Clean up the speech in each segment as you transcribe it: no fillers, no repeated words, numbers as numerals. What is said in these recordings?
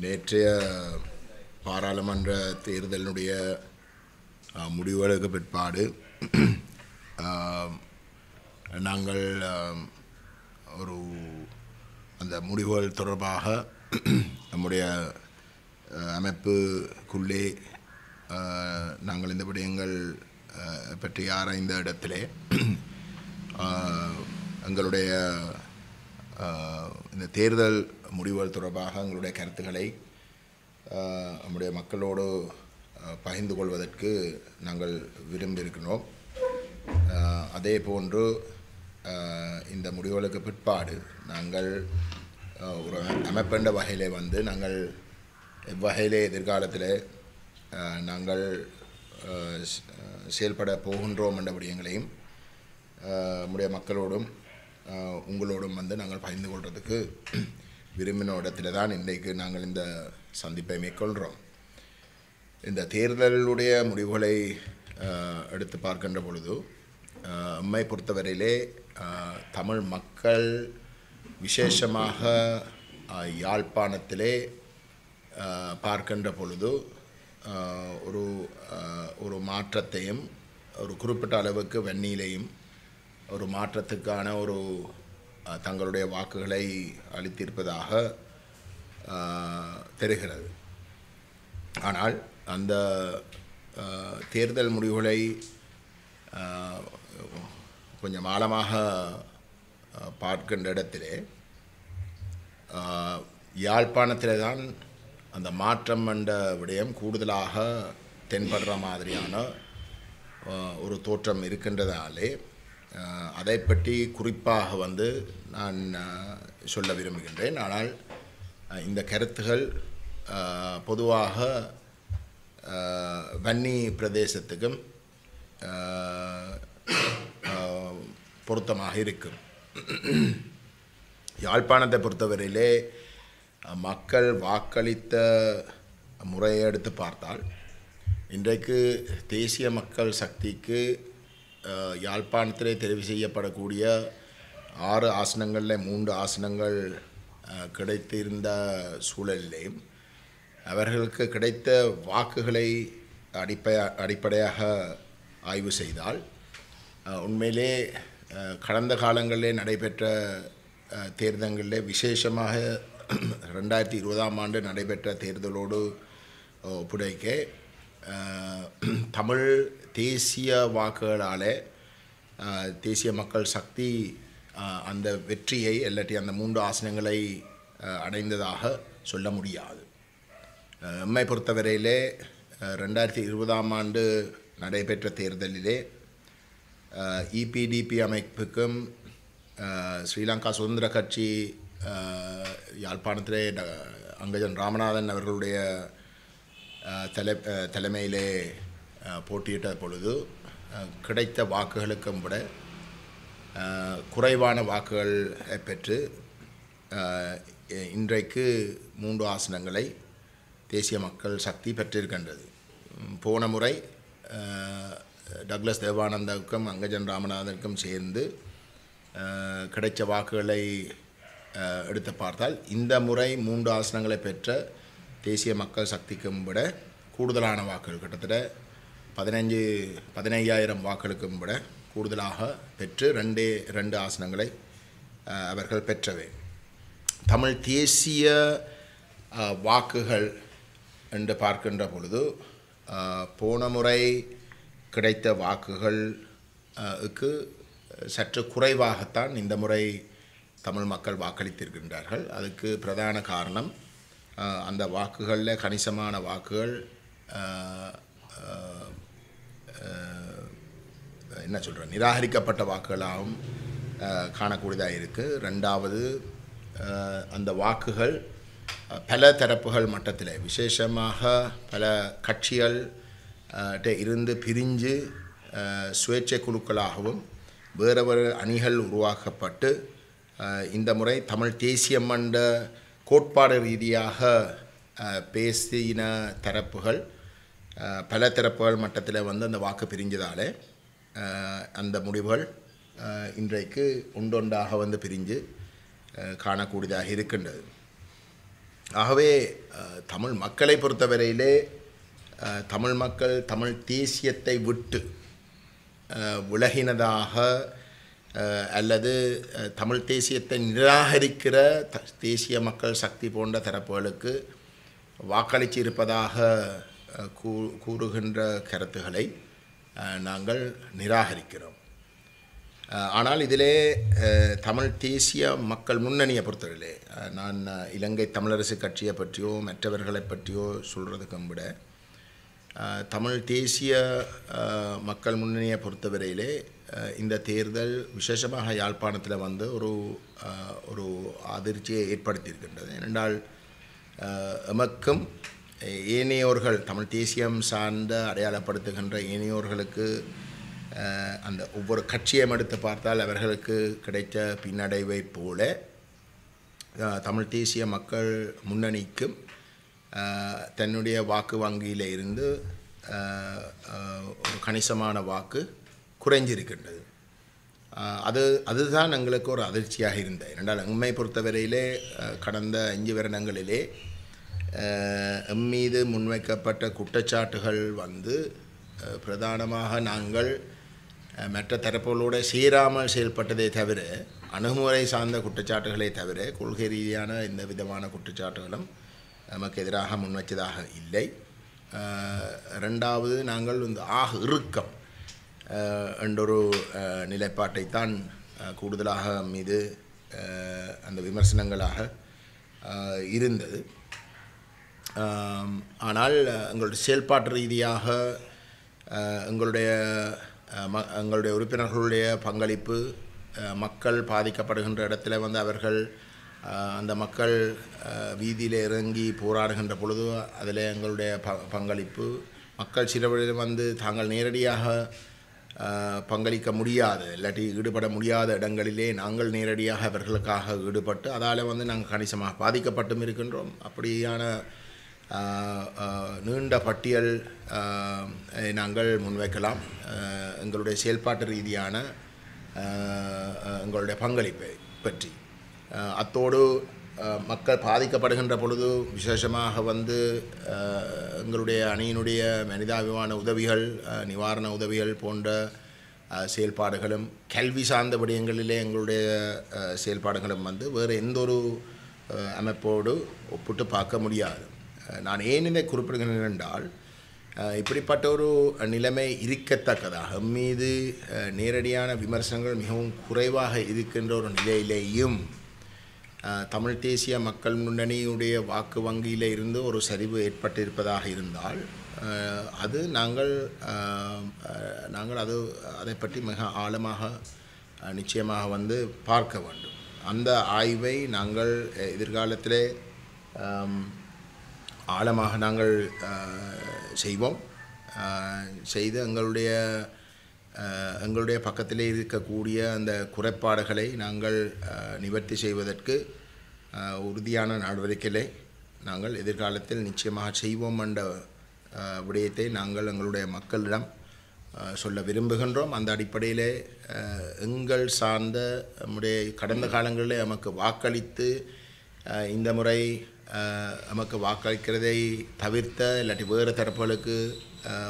நேற்றைய பாராளுமன்ற தேர்தலினுடைய முடிவுகளுக்கு பிற்பாடு நாங்கள் ஒரு அந்த முடிவுகள் தொடர்பாக நம்முடைய அமைப்புக்குள்ளே நாங்கள் இந்த விடயங்கள் பற்றி ஆராய்ந்த இடத்திலே எங்களுடைய இந்த தேர்தல் முடிவுகள் தொடர்பாக எங்களுடைய கருத்துக்களை நம்முடைய மக்களோடு பகிர்ந்து கொள்வதற்கு நாங்கள் விரும்பியிருக்கிறோம். அதே போன்று இந்த முடிவுகளுக்கு பிற்பாடு நாங்கள் ஒரு அமைப்பென்ற வகையிலே நாங்கள் எவ்வகையிலே எதிர்காலத்தில் நாங்கள் செயல்பட போகின்றோம் என்ற விடயங்களையும் நம்முடைய மக்களோடும் உங்களோடும் நாங்கள் பகிர்ந்து கொள்வதற்கு விரும்பின இடத்துல தான் இன்றைக்கு நாங்கள் இந்த சந்திப்பை மேற்கொள்கிறோம். இந்த தேர்தலுடைய முடிவுகளை எடுத்து பார்க்கின்ற பொழுது நம்மை பொறுத்தவரையிலே தமிழ் மக்கள் விசேஷமாக யாழ்ப்பாணத்திலே பார்க்கின்ற பொழுது ஒரு மாற்றத்தையும் ஒரு குறிப்பிட்ட அளவுக்கு வன்னியிலையும் ஒரு மாற்றத்துக்கான ஒரு தங்களுடைய வாக்குகளை அளித்திருப்பதாக தெரிகிறது. ஆனால் அந்த தேர்தல் முடிவுகளை கொஞ்சம் ஆழமாக பார்க்கின்ற இடத்திலே யாழ்ப்பாணத்திலே தான் அந்த மாற்றம் என்ற விடயம் கூடுதலாக தென்படுற மாதிரியான ஒரு தோற்றம் இருக்கின்றதாலே அதை பற்றி குறிப்பாக நான் சொல்ல விரும்புகின்றேன். ஆனால் இந்த கருத்துகள் பொதுவாக வன்னி பிரதேசத்துக்கும் பொருத்தமாக இருக்கும். யாழ்ப்பாணத்தை பொறுத்தவரையிலே மக்கள் வாக்களித்த முறையை எடுத்து பார்த்தால் இன்றைக்கு தேசிய மக்கள் சக்திக்கு யாழ்ப்பாணத்திலே தெரிவு செய்யப்படக்கூடிய 6 ஆசனங்களில் 3 ஆசனங்கள் கிடைத்திருந்த சூழலிலேயும் அவர்களுக்கு கிடைத்த வாக்குகளை அடிப்படையாக ஆய்வு செய்தால் உண்மையிலே கடந்த காலங்களிலே நடைபெற்ற தேர்தல்களில் விசேஷமாக 2020ஆம் ஆண்டு நடைபெற்ற தேர்தலோடு ஒப்புடைக்க தமிழ் தேசிய வாக்குகளால் தேசிய மக்கள் சக்தி அந்த வெற்றியை இல்லாட்டி அந்த 3 ஆசனங்களை அடைந்ததாக சொல்ல முடியாது. எம்மை பொறுத்தவரையிலே 2020ஆம் ஆண்டு நடைபெற்ற தேர்தலிலே EPDP அமைப்புக்கும் ஸ்ரீலங்கா சுதந்திர கட்சி யாழ்ப்பாணத்திலே அங்கஜன் ராமநாதன் அவர்களுடைய தலைமையிலே போட்டியிட்ட பொழுது கிடைத்த வாக்குகளுக்கும் விட குறைவான வாக்குகள் பெற்று இன்றைக்கு 3 ஆசனங்களை தேசிய மக்கள் சக்தி பெற்றிருக்கின்றது. போன முறை டக்ளஸ் தேவானந்தாவுக்கும் அங்கஜன் ராமநாதனுக்கும் சேர்ந்து கிடைச்ச வாக்குகளை எடுத்து பார்த்தால் இந்த முறை 3 ஆசனங்களை பெற்ற தேசிய மக்கள் சக்திக்கும் விட கூடுதலான வாக்குகள் கிட்டத்தட்ட 15,000 வாக்களுக்கும் விட கூடுதலாக பெற்று 2 ஆசனங்களை அவர்கள் பெற்றவை. தமிழ் தேசிய வாக்குகள் என்று பார்க்கின்ற பொழுது போன முறை கிடைத்த வாக்குகளுக்கு சற்று குறைவாகத்தான் இந்த முறை தமிழ் மக்கள் வாக்களித்திருக்கின்றார்கள். அதுக்கு பிரதான காரணம் அந்த வாக்குகளில் கணிசமான வாக்குகள் நிராகரிக்கப்பட்ட வாக்குகளாகவும் காணக்கூடியதாக இருக்குது. 2வது அந்த வாக்குகள் பல தரப்புகள் மட்டத்தில் விசேஷமாக பல கட்சிகள் இருந்து பிரிஞ்சு சுயேட்சை குழுக்களாகவும் வேறு அணிகள் உருவாக்கப்பட்டு இந்த முறை தமிழ் தேசியம் என்ற கோட்பாடு ரீதியாக பேசின தரப்புகள் பல தரப்புகள் மட்டத்தில் அந்த வாக்கு பிரிஞ்சதால் அந்த முடிவுகள் இன்றைக்கு ஒன்றொன்றாக பிரிஞ்சு காணக்கூடியதாக இருக்கின்றது. ஆகவே தமிழ் மக்களை பொறுத்தவரையிலே தமிழ் மக்கள் தமிழ் தேசியத்தை விட்டு விலகினதாக அல்லது தமிழ் தேசியத்தை நிராகரிக்கிற தேசிய மக்கள் சக்தி போன்ற தரப்புகளுக்கு வாக்களித்து இருப்பதாக கூறுகின்ற கருத்துக்களை நாங்கள் நிராகரிக்கிறோம். ஆனால் இதிலே தமிழ் தேசிய மக்கள் முன்னணியை பொறுத்தவரையிலே நான் இலங்கை தமிழரசு கட்சியை பற்றியோ மற்றவர்களை பற்றியோ சொல்கிறதுக்கும் விட தமிழ் தேசிய மக்கள் முன்னணியை பொறுத்தவரையிலே இந்த தேர்தல் விசேஷமாக யாழ்ப்பாணத்தில் வந்து ஒரு அதிர்ச்சியை ஏற்படுத்தியிருக்கின்றது. ஏனென்றால் எமக்கும் ஏனையோர்கள் தமிழ் தேசியம் சார்ந்த அடையாளப்படுத்துகின்ற ஏனையோர்களுக்கு அந்த ஒவ்வொரு கட்சியையும் எடுத்து பார்த்தால் அவர்களுக்கு கிடைத்த பின்னடைவை போல தமிழ் தேசிய மக்கள் முன்னணிக்கும் தன்னுடைய வாக்கு வங்கியில் இருந்து ஒரு கணிசமான வாக்கு குறைஞ்சிருக்கின்றது. அதுதான் எங்களுக்கு ஒரு அதிர்ச்சியாக இருந்தது. ஏனென்றால் எம்மை பொறுத்தவரையிலே கடந்த 5 வருடங்களிலே எம்மீது முன்வைக்கப்பட்ட குற்றச்சாட்டுகள் வந்து பிரதானமாக நாங்கள் மற்ற தரப்புகளோடு சேராமல் செயல்பட்டதை தவிர அணுகுமுறை சார்ந்த குற்றச்சாட்டுகளை தவிர கொள்கை ரீதியான எந்த விதமான குற்றச்சாட்டுகளும் நமக்கு எதிராக முன்வைச்சதாக இல்லை. ரெண்டாவது நாங்கள் இந்த இறுக்கம் என்றொரு நிலைப்பாட்டைத்தான் கூடுதலாக மீது அந்த விமர்சனங்களாக இருந்தது. ஆனால் எங்களுடைய செயல்பாட்டு ரீதியாக எங்களுடைய உறுப்பினர்களுடைய பங்களிப்பு மக்கள் பாதிக்கப்படுகின்ற இடத்துல வந்து அவர்கள் அந்த மக்கள் வீதியில் இறங்கி போராடுகின்ற பொழுது அதில் எங்களுடைய பங்களிப்பு மக்கள் சிலவழில் வந்து தாங்கள் நேரடியாக பங்களிக்க முடியாத இல்லாட்டி ஈடுபட முடியாத இடங்களிலே நாங்கள் நேரடியாக அவர்களுக்காக ஈடுபட்டு அதால் வந்து நாங்கள் கணிசமாக பாதிக்கப்பட்டும் இருக்கின்றோம். அப்படியான நீண்ட பட்டியல் நாங்கள் முன்வைக்கலாம் எங்களுடைய செயல்பாட்டு ரீதியான எங்களுடைய பங்களிப்பை பற்றி. அத்தோடு மக்கள் பாதிக்கப்படுகின்ற பொழுது விசேஷமாக வந்து எங்களுடைய அணியினுடைய மனிதாபிமான உதவிகள் நிவாரண உதவிகள் போன்ற செயல்பாடுகளும் கல்வி சார்ந்த விடயங்களிலே எங்களுடைய செயல்பாடுகளும் வந்து வேறு எந்த ஒரு அமைப்போடு ஒப்பிட்டு பார்க்க முடியாது. நான் ஏன் இதை குறிப்பிடுகிறேன் என்றால் இப்படிப்பட்ட ஒரு நிலைமை இருக்கத்தக்கதாக மீது நேரடியான விமர்சனங்கள் மிகவும் குறைவாக இருக்கின்ற ஒரு நிலையிலேயும் தமிழ் தேசிய மக்கள் முன்னணியுடைய வாக்கு வங்கியில் இருந்து ஒரு சரிவு ஏற்பட்டிருப்பதாக இருந்தால் அது நாங்கள் அதை பற்றி மிக ஆழமாக நிச்சயமாக வந்து பார்க்க வேண்டும். அந்த ஆய்வை நாங்கள் எதிர்காலத்திலே ஆழமாக நாங்கள் செய்வோம். செய்து எங்களுடைய பக்கத்திலே இருக்கக்கூடிய அந்த குறைபாடுகளை நாங்கள் நிவர்த்தி செய்வதற்கு உறுதியான நடவடிக்கைகளை நாங்கள் எதிர்காலத்தில் நிச்சயமாக செய்வோம் என்ற விடயத்தை நாங்கள் எங்களுடைய மக்களிடம் சொல்ல விரும்புகின்றோம். அந்த அடிப்படையிலே எங்கள் சார்ந்த நம்முடைய கடந்த காலங்களிலே நமக்கு வாக்களித்து இந்த முறை நமக்கு வாக்களிக்கிறதை தவிர்த்த இல்லாட்டி வேறு தரப்புகளுக்கு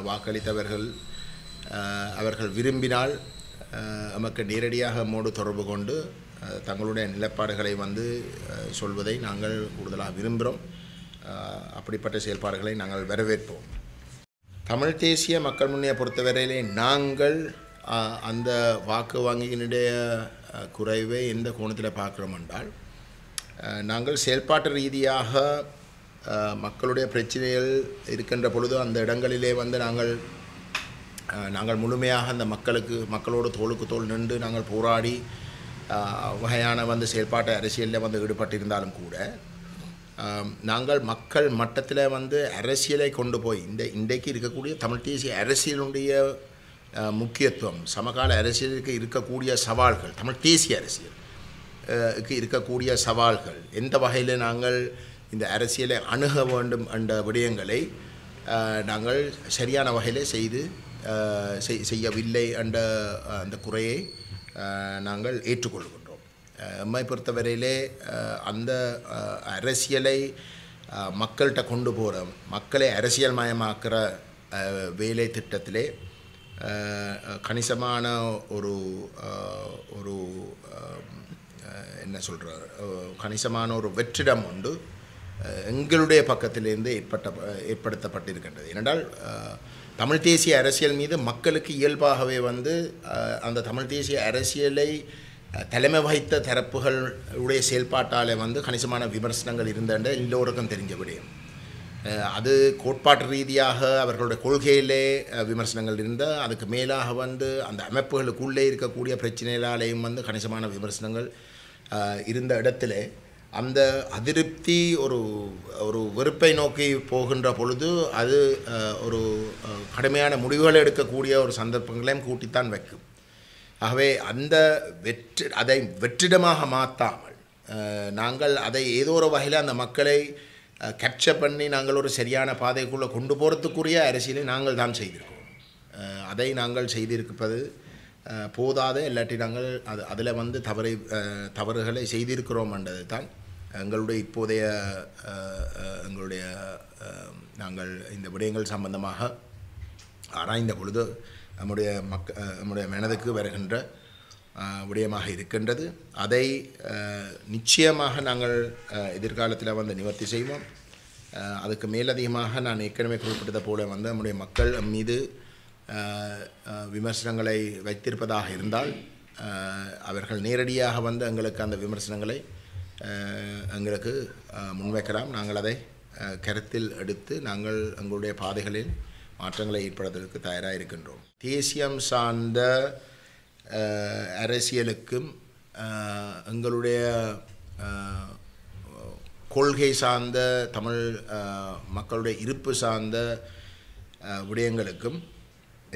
வாக்களித்தவர்கள் அவர்கள் விரும்பினால் நமக்கு நேரடியாக நம்மோடு தொடர்பு கொண்டு தங்களுடைய நிலைப்பாடுகளை வந்து சொல்வதை நாங்கள் கூடுதலாக விரும்புகிறோம். அப்படிப்பட்ட செயல்பாடுகளை நாங்கள் வரவேற்போம். தமிழ் தேசிய மக்கள் முன்னணியை பொறுத்தவரையிலே நாங்கள் அந்த வாக்கு வங்கியினுடைய குறைவை எந்த கோணத்தில் பார்க்குறோம் என்றால் நாங்கள் செயல்பாட்டு ரீதியாக மக்களுடைய பிரச்சனைகள் இருக்கின்ற பொழுது அந்த இடங்களிலே வந்து நாங்கள் முழுமையாக அந்த மக்களோடு தோளுக்கு தோள் நின்று நாங்கள் போராடி வகையான வந்து செயல்பாட்டு அரசியலில் வந்து ஈடுபட்டிருந்தாலும் கூட நாங்கள் மக்கள் மட்டத்தில் வந்து அரசியலை கொண்டு போய் இன்றைக்கு இருக்கக்கூடிய தமிழ் தேசிய அரசியலுடைய முக்கியத்துவம் சமகால அரசியலுக்கு இருக்கக்கூடிய சவால்கள் தமிழ் தேசிய அரசியலுக்கு இருக்கக்கூடிய சவால்கள் எந்த வகையில் நாங்கள் இந்த அரசியலை அணுக வேண்டும் என்ற விடயங்களை நாங்கள் சரியான வகையில் செய்யவில்லை என்ற அந்த குறையை நாங்கள் ஏற்றுக்கொள்கின்றோம். எம்மை பொறுத்தவரையிலே அந்த அரசியலை மக்கள்கிட்ட கொண்டு போகிற மக்களை அரசியல் மயமாக்குற வேலை திட்டத்திலே கணிசமான ஒரு ஒரு என்ன சொல்கிறார் கணிசமான ஒரு வெற்றிடம் உண்டு எங்களுடைய பக்கத்திலிருந்து ஏற்படுத்தப்பட்டிருக்கின்றது. ஏனென்றால் தமிழ் தேசிய அரசியல் மீது மக்களுக்கு இயல்பாகவே வந்து அந்த தமிழ் தேசிய அரசியலை தலைமை வகித்த தரப்புகளுடைய செயல்பாட்டால் வந்து கணிசமான விமர்சனங்கள் இருந்தன்ற எல்லோருக்கும் தெரிஞ்ச விடயம். அது கோட்பாட்டு ரீதியாக அவர்களுடைய கொள்கையிலே விமர்சனங்கள் இருந்தால் அதுக்கு மேலாக வந்து அந்த அமைப்புகளுக்குள்ளே இருக்கக்கூடிய பிரச்சனைகளாலேயும் வந்து கணிசமான விமர்சனங்கள் இருந்த இடத்துல அந்த அதிருப்தி ஒரு ஒரு வெறுப்பை நோக்கி போகின்ற பொழுது அது ஒரு கடுமையான முடிவுகள் எடுக்கக்கூடிய ஒரு சந்தர்ப்பங்களையும் கூட்டித்தான் வைக்கும். ஆகவே அந்த அதை வெற்றிடமாக மாற்றாமல் நாங்கள் அதை ஏதோ ஒரு வகையில் அந்த மக்களை கேப்சர் பண்ணி நாங்கள் ஒரு சரியான பாதைக்குள்ளே கொண்டு போகிறதுக்குரிய அரசியலை நாங்கள் தான் செய்திருக்கோம். அதை நாங்கள் செய்திருப்பது போதாத இல்லாட்டி நாங்கள் அதில் வந்து தவறுகளை செய்திருக்கிறோம் என்றது தான் எங்களுடைய இப்போதைய நாங்கள் இந்த விடயங்கள் சம்பந்தமாக ஆராய்ந்த பொழுது நம்முடைய மனதுக்கு வருகின்ற விடயமாக இருக்கின்றது. அதை நிச்சயமாக நாங்கள் எதிர்காலத்தில் வந்து நிவர்த்தி செய்வோம். அதுக்கு மேலதிகமாக நான் ஏற்கனவே குறிப்பிட்டது போல வந்து நம்முடைய மக்கள் மீது விமர்சனங்களை வைத்திருப்பதாக இருந்தால் அவர்கள் நேரடியாக வந்து எங்களுக்கு அந்த விமர்சனங்களை எங்களுக்கு முன்வைக்கலாம். நாங்கள் அதை கருத்தில் எடுத்து நாங்கள் எங்களுடைய பாதைகளில் மாற்றங்களை ஏற்படுவதற்கு தயாராக இருக்கின்றோம். தேசியம் சார்ந்த அரசியலுக்கும் எங்களுடைய கொள்கை சார்ந்த தமிழ் மக்களுடைய இருப்பு சார்ந்த விடயங்களுக்கும்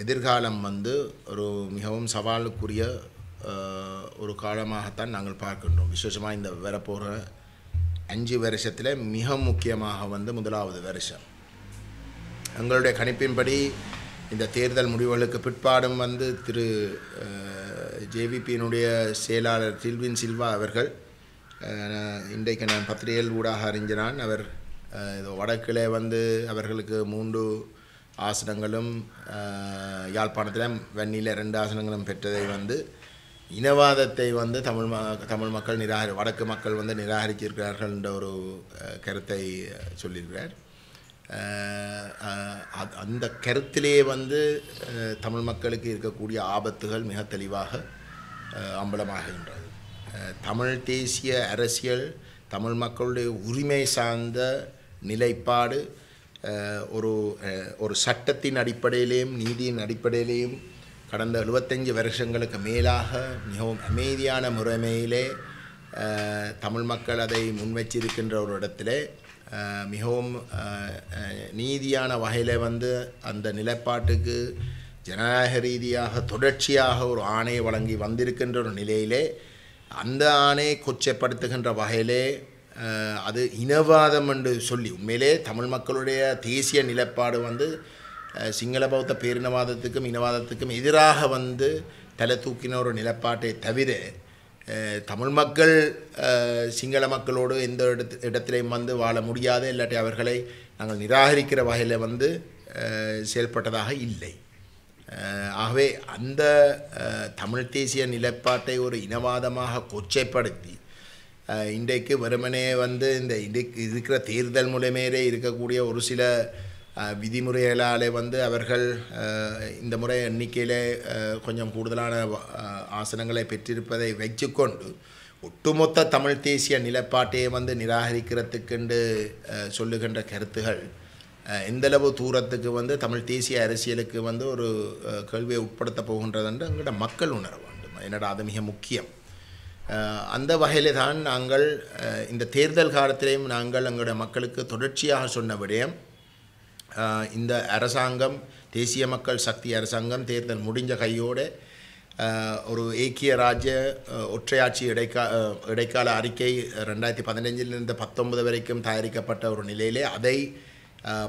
எதிர்காலம் வந்து ஒரு மிகவும் சவாலுக்குரிய ஒரு காலமாகத்தான் நாங்கள் பார்க்கின்றோம். விசேஷமாக இந்த வரப்போகிற 5 வருஷத்தில் மிக முக்கியமாக வந்து முதலாவது வருஷம் எங்களுடைய கணிப்பின்படி இந்த தேர்தல் முடிவுகளுக்கு பிற்பாடும் வந்து திரு ஜேவிபியினுடைய செயலாளர் டில்வின் சில்வா அவர்கள் இன்றைக்கு நான் பத்திரிகைகள் ஊடாக அறிஞ்சினான். அவர் வடக்கிலே வந்து அவர்களுக்கு 3 ஆசனங்களும் யாழ்ப்பாணத்தில் வன்னியில் 2 ஆசனங்களும் பெற்றதை வந்து இனவாதத்தை வந்து தமிழ் மக்கள் வடக்கு மக்கள் வந்து நிராகரிச்சிருக்கிறார்கள் என்ற ஒரு கருத்தை சொல்லியிருக்கிறார். அந்த கருத்திலே வந்து தமிழ் மக்களுக்கு இருக்கக்கூடிய ஆபத்துகள் மிக தெளிவாக அம்பலமாகின்றது. தமிழ் தேசிய அரசியல் தமிழ் மக்களுடைய உரிமை சார்ந்த நிலைப்பாடு ஒரு சட்டத்தின் அடிப்படையிலேயும் நீதியின் அடிப்படையிலேயும் கடந்த 75 வருஷங்களுக்கு மேலாக மிகவும் அமைதியான முறைமையிலே தமிழ் மக்கள் அதை முன்வச்சிருக்கின்ற ஒரு இடத்திலே மிகவும் நீதியான வகையில் வந்து அந்த நிலைப்பாட்டுக்கு ஜனநாயக ரீதியாக தொடர்ச்சியாக ஒரு ஆணையை வழங்கி வந்திருக்கின்ற ஒரு நிலையிலே அந்த ஆணையை கொச்சைப்படுத்துகின்ற வகையிலே அது இனவாதம் என்று சொல்லி உண்மையிலே தமிழ் மக்களுடைய தேசிய நிலைப்பாடு வந்து சிங்கள பௌத்த பேரினவாதத்துக்கும் இனவாதத்துக்கும் எதிராக வந்து தலை தூக்கின ஒரு நிலைப்பாட்டை தவிர தமிழ் மக்கள் சிங்கள மக்களோடு எந்த இடத்திலையும் வந்து வாழ முடியாது இல்லாட்டி அவர்களை நாங்கள் நிராகரிக்கிற வகையில் வந்து செயல்பட்டதாக இல்லை. ஆகவே அந்த தமிழ் தேசிய நிலைப்பாட்டை ஒரு இனவாதமாக கொச்சைப்படுத்தி இன்றைக்கு வெறுமனே வந்து இன்றைக்கு இருக்கிற தேர்தல் மூலமேலே இருக்கக்கூடிய ஒரு சில விதிமுறைகளாலே வந்து அவர்கள் இந்த முறை எண்ணிக்கையில் கொஞ்சம் கூடுதலான ஆசனங்களை பெற்றிருப்பதை வைத்துக்கொண்டு ஒட்டுமொத்த தமிழ் தேசிய நிலைப்பாட்டையே வந்து நிராகரிக்கிறதுக்கென்று சொல்லுகின்ற கருத்துகள் எந்தளவு தூரத்துக்கு வந்து தமிழ் தேசிய அரசியலுக்கு வந்து ஒரு கேள்வியை உட்படுத்த போகின்றது என்று எங்களோட மக்கள் உணர வேண்டும். என்னடா அது மிக முக்கியம். அந்த வகையில் தான் நாங்கள் இந்த தேர்தல் காலத்திலேயும் நாங்கள் எங்களுடைய மக்களுக்கு தொடர்ச்சியாக சொன்ன விடயம் இந்த அரசாங்கம் தேசிய மக்கள் சக்தி அரசாங்கம் தேர்தல் முடிஞ்ச கையோடு ஒரு ஏக்கிய ராஜ்ய ஒற்றையாட்சி இடைக்கால அறிக்கை 2015 19 வரைக்கும் தயாரிக்கப்பட்ட ஒரு நிலையிலே அதை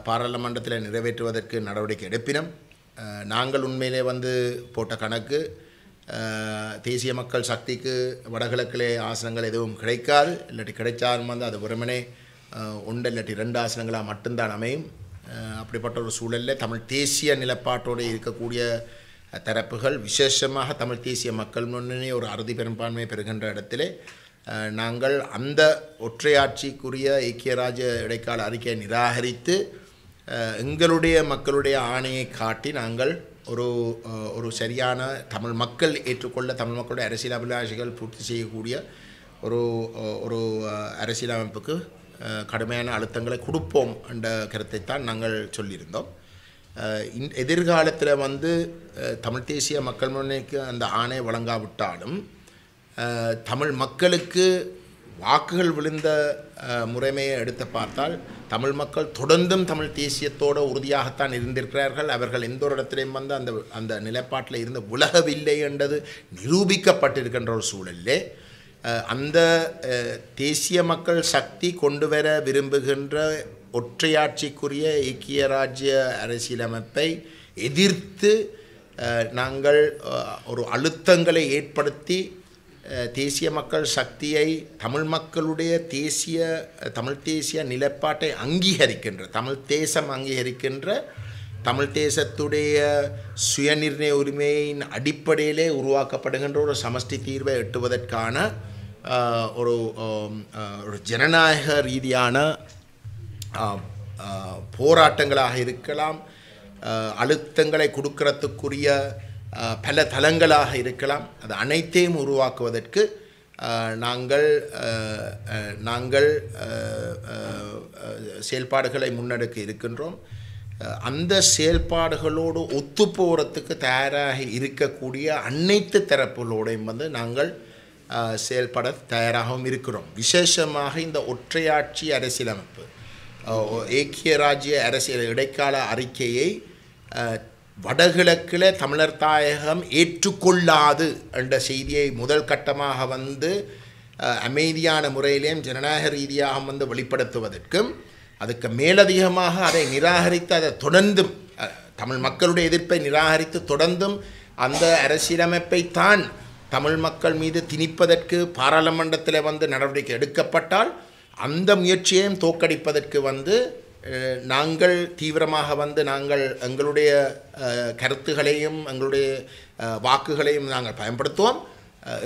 பாராளுமன்றத்தில் நிறைவேற்றுவதற்கு நடவடிக்கை எடுப்பினோம். நாங்கள் உண்மையிலே வந்து போட்ட கணக்கு தேசிய மக்கள் சக்திக்கு வடகிழக்கிலே ஆசனங்கள் எதுவும் கிடைக்காது, இல்லாட்டி கிடைச்சாலும் வந்து அது வெறுமனே ஒன்று இல்லாட்டி 2 ஆசனங்களாக மட்டும்தான் அமையும். அப்படிப்பட்ட ஒரு சூழலில் தமிழ் தேசிய நிலப்பாட்டோடு இருக்கக்கூடிய தரப்புகள், விசேஷமாக தமிழ் தேசிய மக்கள் முன்னணி ஒரு அறுதி பெரும்பான்மை பெறுகின்ற இடத்திலே நாங்கள் அந்த ஒற்றையாட்சிக்குரிய ஐக்கிய ராஜ்ய இடைக்கால அறிக்கையை நிராகரித்து எங்களுடைய மக்களுடைய ஆணையை காட்டி நாங்கள் ஒரு சரியான தமிழ் மக்கள் ஏற்றுக்கொள்ள, தமிழ் மக்களுடைய அரசியல் அபிலாஷைகள் பூர்த்தி செய்யக்கூடிய ஒரு அரசியலமைப்புக்கு கடுமையான அழுத்தங்களை கொடுப்போம் என்ற கருத்தைத்தான் நாங்கள் சொல்லியிருந்தோம். எதிர்காலத்தில் தமிழ் தேசிய மக்கள் முன்னணிக்கு அந்த ஆணை வழங்காவிட்டாலும் தமிழ் மக்களுக்கு வாக்குகள் விழுந்த முறைமையை எடுத்து பார்த்தால் தமிழ் மக்கள் தொடர்ந்தும் தமிழ் தேசியத்தோடு உறுதியாகத்தான் இருந்திருக்கிறார்கள். அவர்கள் எந்த ஒரு இடத்திலையும் அந்த நிலைப்பாட்டில் இருந்து விலகவில்லை என்றது நிரூபிக்கப்பட்டிருக்கின்ற ஒரு சூழலிலே அந்த தேசிய மக்கள் சக்தி கொண்டு வர விரும்புகின்ற ஒற்றையாட்சிக்குரிய ஐக்கிய ராஜ்ய அரசியலமைப்பை எதிர்த்து நாங்கள் ஒரு அழுத்தங்களை ஏற்படுத்தி தேசிய மக்கள் சக்தியை தமிழ் மக்களுடைய தமிழ் தேசிய நிலைப்பாட்டை அங்கீகரிக்கின்ற, தமிழ் தேசம் அங்கீகரிக்கின்ற, தமிழ் தேசத்துடைய சுயநிர்ணய உரிமையின் அடிப்படையிலே உருவாக்கப்படுகின்ற ஒரு சமஷ்டி தீர்வை எட்டுவதற்கான ஒரு ஜனநாயக ரீதியான போராட்டங்களாக இருக்கலாம், அழுத்தங்களை கொடுக்கறதுக்குரிய பல தளங்களாக இருக்கலாம். அது அனைத்தையும் உருவாக்குவதற்கு நாங்கள் செயல்பாடுகளை முன்னெடுக்க இருக்கின்றோம். அந்த செயல்பாடுகளோடு ஒத்துப்போகிறதுக்கு தயாராக இருக்கக்கூடிய அனைத்து தரப்புகளோடையும் நாங்கள் செயல்பட தயாராகவும் இருக்கிறோம். விசேஷமாக இந்த ஒற்றையாட்சி அரசியலமைப்பு, ஐக்கிய ராஜ்ய அரசியல் இடைக்கால அறிக்கையை வடகிழக்கில் தமிழர் தாயகம் ஏற்றுக்கொள்ளாது என்ற செய்தியை முதல் கட்டமாக அமைதியான முறையிலேயும் ஜனநாயக ரீதியாக வெளிப்படுத்துவதற்கும், அதுக்கு மேலதிகமாக அதை நிராகரித்து அதை தொடர்ந்தும் தமிழ் மக்களுடைய எதிர்ப்பை நிராகரித்து தொடர்ந்தும் அந்த அரசியலமைப்பை தான் தமிழ் மக்கள் மீது திணிப்பதற்கு பாராளுமன்றத்தில் நடவடிக்கை எடுக்கப்பட்டால் அந்த முயற்சியையும் தோற்கடிப்பதற்கு நாங்கள் தீவிரமாக நாங்கள் எங்களுடைய கருத்துகளையும் எங்களுடைய வாக்குகளையும் நாங்கள் பயன்படுத்துவோம்.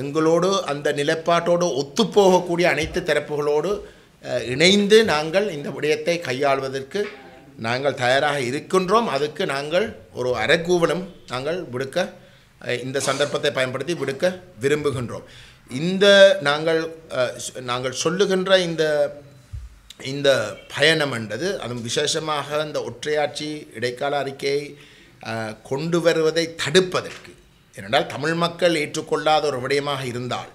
எங்களோடு அந்த நிலைப்பாட்டோடு ஒத்துப்போகக்கூடிய அனைத்து தரப்புகளோடு இணைந்து நாங்கள் இந்த விடயத்தை கையாள்வதற்கு நாங்கள் தயாராக இருக்கின்றோம். அதுக்கு நாங்கள் ஒரு அறைகூவலும் நாங்கள் விடுக்க, இந்த சந்தர்ப்பத்தை பயன்படுத்தி விடுக்க விரும்புகின்றோம். நாங்கள் சொல்லுகின்ற இந்த பயணம் என்றது, அதுவும் விசேஷமாக இந்த ஒற்றையாட்சி இடைக்கால அறிக்கையை கொண்டு வருவதை தடுப்பதற்கு, ஏனென்றால் தமிழ் மக்கள் ஏற்றுக்கொள்ளாத ஒரு விடயமாக இருந்தால்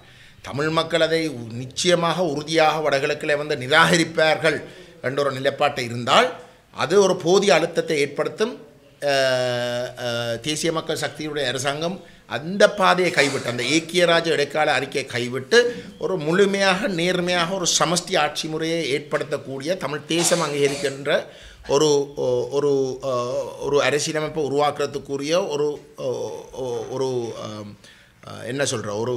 தமிழ் மக்கள் அதை நிச்சயமாக உறுதியாக வடகிழக்கில் நிராகரிப்பார்கள் என்ற ஒரு நிலைப்பாட்டை இருந்தால் அது ஒரு போதிய அழுத்தத்தை ஏற்படுத்தும். தேசிய மக்கள் சக்தியுடைய அரசாங்கம் அந்த பாதையை கைவிட்டு, அந்த ஐக்கிய ராஜ்ய இடைக்கால அறிக்கையை கைவிட்டு ஒரு முழுமையாக நேர்மையாக ஒரு சமஷ்டி ஆட்சி முறையை ஏற்படுத்தக்கூடிய தமிழ் தேசம் அங்கீகரிக்கின்ற ஒரு அரசியலமைப்பை உருவாக்குறதுக்குரிய ஒரு என்ன சொல்கிற ஒரு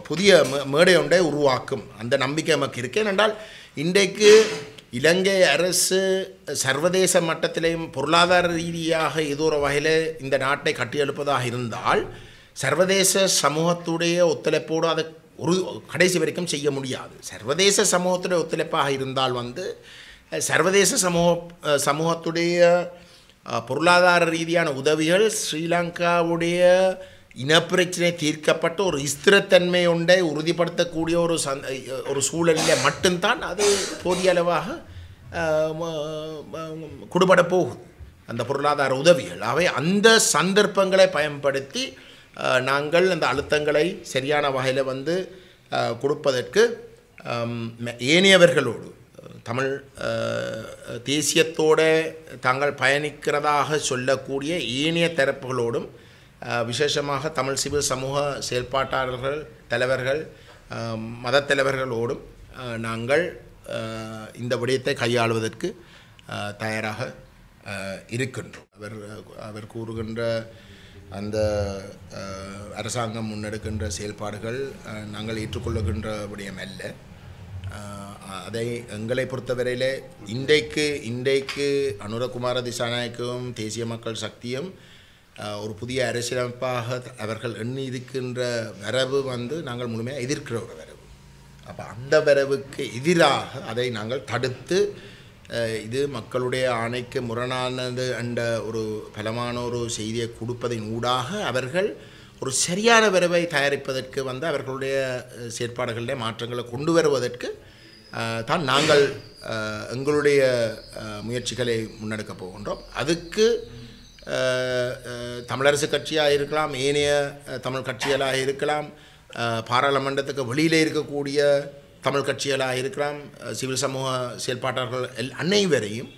புதிய மேடை ஒன்றை உருவாக்கும் அந்த நம்பிக்கை நமக்கு இருக்கு. ஏனென்றால் இன்றைக்கு இலங்கை அரசு சர்வதேச மட்டத்திலேயும் பொருளாதார ரீதியாக ஏதோ ஒரு வகையில் இந்த நாட்டை கட்டியெழுப்பதாக இருந்தால் சர்வதேச சமூகத்துடைய ஒத்துழைப்போடு அதை கடைசி வரைக்கும் செய்ய முடியாது. சர்வதேச சமூகத்துடைய ஒத்துழைப்பாக இருந்தால் சர்வதேச சமூகத்துடைய பொருளாதார ரீதியான உதவிகள் ஸ்ரீலங்காவுடைய இனப்பிரச்சனை தீர்க்கப்பட்ட ஒரு ஸ்திரத்தன்மை ஒன்றை உறுதிப்படுத்தக்கூடிய ஒரு சூழலில் மட்டும்தான் அது போதிய அளவாக கொடுபட போகுது அந்த பொருளாதார உதவிகள். அவை அந்த சந்தர்ப்பங்களை பயன்படுத்தி நாங்கள் அந்த அழுத்தங்களை சரியான வகையில் கொடுப்பதற்கு ஏனையவர்களோடு தமிழ் தேசியத்தோடு தாங்கள் பயணிக்கிறதாக சொல்லக்கூடிய ஏனைய தரப்புகளோடும் விசேஷமாக தமிழ் சிவில் சமூக செயல்பாட்டாளர்கள் தலைவர்கள் மத தலைவர்களோடும் நாங்கள் இந்த விடயத்தை கையாளுவதற்கு தயாராக இருக்கின்றோம். அவர் கூறுகின்ற அந்த அரசாங்கம் முன்னெடுக்கின்ற செயல்பாடுகள் நாங்கள் ஏற்றுக்கொள்ளுகின்ற விடயம் அல்ல. அதை எங்களை பொறுத்தவரையிலே இன்றைக்கு அனுரகுமார திசாநாயக்கவும் தேசிய மக்கள் சக்தியும் ஒரு புதிய அரசியலமைப்பாக அவர்கள் எண்ணி இருக்கின்ற வரவு நாங்கள் முழுமையாக எதிர்க்கிற ஒரு வரவு. அப்போ அந்த வரவுக்கு எதிராக அதை நாங்கள் தடுத்து இது மக்களுடைய ஆணைக்கு முரணானது என்ற ஒரு பலமான ஒரு செய்தியை கொடுப்பதின் ஊடாக அவர்கள் ஒரு சரியான வரவை தயாரிப்பதற்கு அவர்களுடைய செயற்பாடுகளில் மாற்றங்களை கொண்டு வருவதற்கு தான் நாங்கள் எங்களுடைய முயற்சிகளை முன்னெடுக்கப் போகின்றோம். அதுக்கு தமிழரசு கட்சியாக இருக்கலாம், ஏனைய தமிழ் கட்சிகளாக இருக்கலாம், பாராளுமன்றத்துக்கு வெளியில் இருக்கக்கூடிய தமிழ் கட்சிகளாக இருக்கலாம், சிவில் சமூக செயல்பாட்டாளர்கள் அனைவரையும்